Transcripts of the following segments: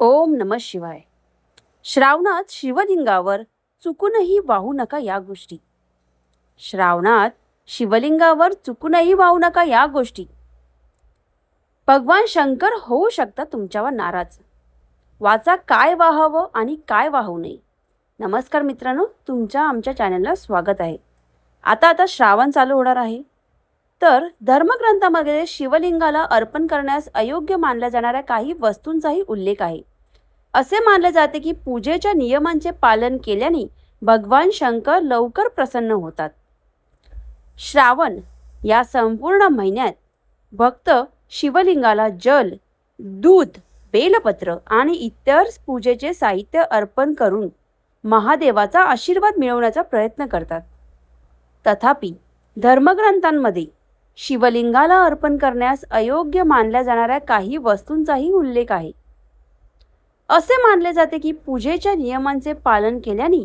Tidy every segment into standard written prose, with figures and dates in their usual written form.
ओम नमः शिवाय. श्रावणात शिवलिंगावर चुकूनही वाहू नका या गोष्टी. श्रावणात शिवलिंगावर चुकूनही वाहू नका या गोष्टी. भगवान शंकर होऊ शकतात तुमच्यावर नाराज. वाचा काय वाहावं आणि काय वाहू नये. नमस्कार मित्रांनो, तुमच्या आमच्या चॅनलला स्वागत आहे. आता श्रावण चालू होणार आहे. तर धर्मग्रंथामध्ये शिवलिंगाला अर्पण करण्यास अयोग्य मानल्या जाणाऱ्या काही वस्तूंचाही उल्लेख आहे. असे मानले जाते की पूजेच्या नियमांचे पालन केल्याने भगवान शंकर लवकर प्रसन्न होतात. श्रावण या संपूर्ण महिन्यात भक्त शिवलिंगाला जल, दूध, बेलपत्र आणि इतर पूजेचे साहित्य अर्पण करून महादेवाचा आशीर्वाद मिळवण्याचा प्रयत्न करतात. तथापि धर्मग्रंथांमध्ये शिवलिंगाला अर्पण करण्यास अयोग्य मानल्या जाणाऱ्या काही वस्तूंचाही उल्लेख आहे. असे मानले जाते की पूजेच्या नियमांचे पालन केल्याने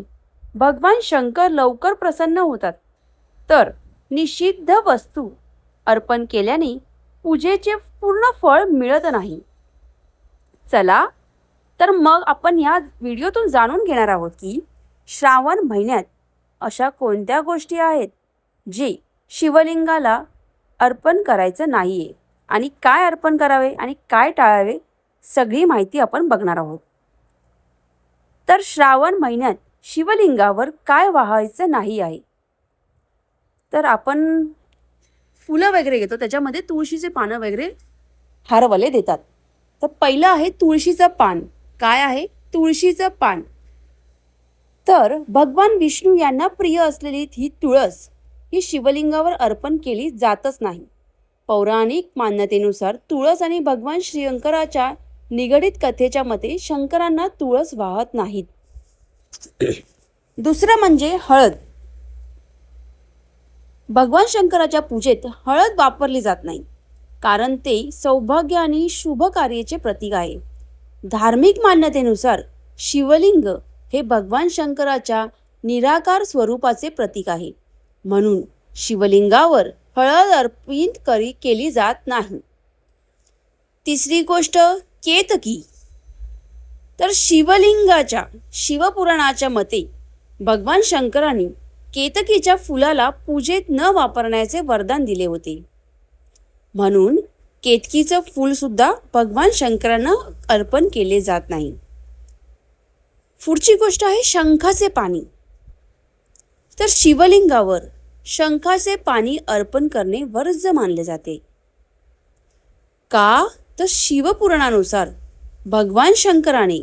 भगवान शंकर लवकर प्रसन्न होतात. तर निषिद्ध वस्तू अर्पण केल्याने पूजेचे पूर्ण फळ मिळत नाही. चला तर मग आपण या व्हिडिओतून जाणून घेणार आहोत की श्रावण महिन्यात अशा कोणत्या गोष्टी आहेत जे शिवलिंगाला अर्पण करायचं नाहीये आणि काय अर्पण करावे आणि काय टाळावे सगळी माहिती आपण बघणार आहोत. तर श्रावण महिन्यात शिवलिंगावर काय वाहायचं नाही आहे. तर आपण फुलं वगैरे घेतो, त्याच्यामध्ये तुळशीचे पानं वगैरे हारवले देतात. तर पहिलं आहे तुळशीचं पान. काय आहे तुळशीचं पान? तर भगवान विष्णू यांना प्रिय असलेली ही तुळस ही शिवलिंगावर अर्पण केली जातच नाही. पौराणिक मान्यतेनुसार तुळस आणि भगवान शंकराच्या निगडित कथेच्या मते शंकरांना तुळस वाहत नाहीत. दुसरं म्हणजे हळद. भगवान शंकराच्या पूजेत हळद वापरली जात नाही, कारण ते सौभाग्य आणि शुभ कार्याचे प्रतीक आहे. धार्मिक मान्यतेनुसार शिवलिंग हे भगवान शंकराच्या निराकार स्वरूपाचे प्रतीक आहे, म्हणून शिवलिंगावर हळद अर्पित केली जात नाही. तिसरी गोष्ट केतकी. तर शिवलिंगाच्या शिवपुराणाच्या मते भगवान शंकरांनी केतकीच्या फुलाला पूजेत न वापरण्याचे वरदान दिले होते, म्हणून केतकीचं फूल सुद्धा भगवान शंकरांना अर्पण केले जात नाही. पुढची गोष्ट आहे शंखाचे पाणी. तर शिवलिंगावर शंखाचे पाणी अर्पण करणे वर्ज्य मानले जाते. का? तर शिवपुराणानुसार भगवान शंकराने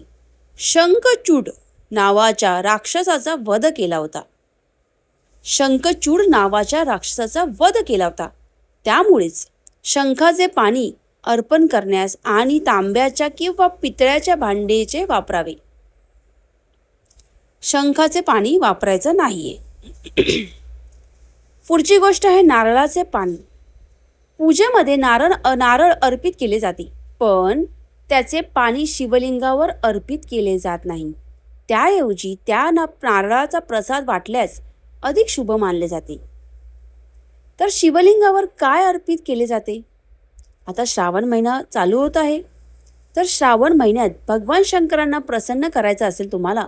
शंखचूड नावाच्या राक्षसाचा वध केला होता. शंखचूड नावाच्या राक्षसाचा वध केला होता, त्यामुळेच शंखाचे पाणी अर्पण करण्यास आणि तांब्याच्या किंवा पितळ्याच्या भांड्याचे वापरावे. शंखाचे पाणी वापरायचं नाहीये. पुढची गोष्ट आहे नारळाचे पाणी. पूजेमध्ये नारळ अर्पित केले जाते, पण त्याचे पाणी शिवलिंगावर अर्पित केले जात नाही. त्याऐवजी त्या नारळाचा प्रसाद वाटल्यास अधिक शुभ मानले जाते. तर शिवलिंगावर काय अर्पित केले जाते? आता श्रावण महिना चालू होत आहे. तर श्रावण महिन्यात भगवान शंकरांना प्रसन्न करायचं असेल तुम्हाला,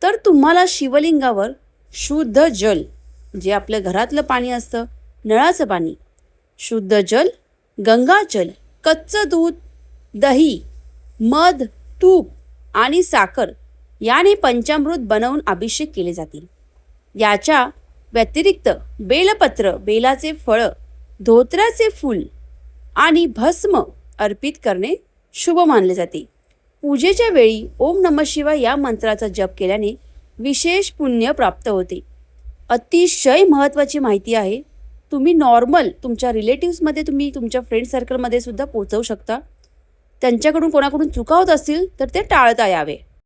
तर तुम्हाला शिवलिंगावर शुद्ध जल, जे आपल्या घरातलं पाणी असतं, नळाचं पाणी, शुद्ध जल, गंगाजल, कच्चं दूध, दही, मध, तूप आणि साखर याने पंचामृत बनवून अभिषेक केले जातील. याच्या व्यतिरिक्त बेलपत्र, बेलाचे फळं, धोत्र्याचे फूल आणि भस्म अर्पित करणे शुभ मानले जाते. पूजेच्या वेळी ओम नमः शिवाय या मंत्राचा जप केल्याने विशेष पुण्य प्राप्त होते. अतिशय महत्त्वाची माहिती आहे. तुम्ही नॉर्मल तुमच्या रिलेटिव्समध्ये, तुम्ही तुमच्या फ्रेंड सर्कलमध्ये सुद्धा पोहोचवू शकता. त्यांच्याकडून कोणाकडून चुका होत असतील तर ते टाळता यावे.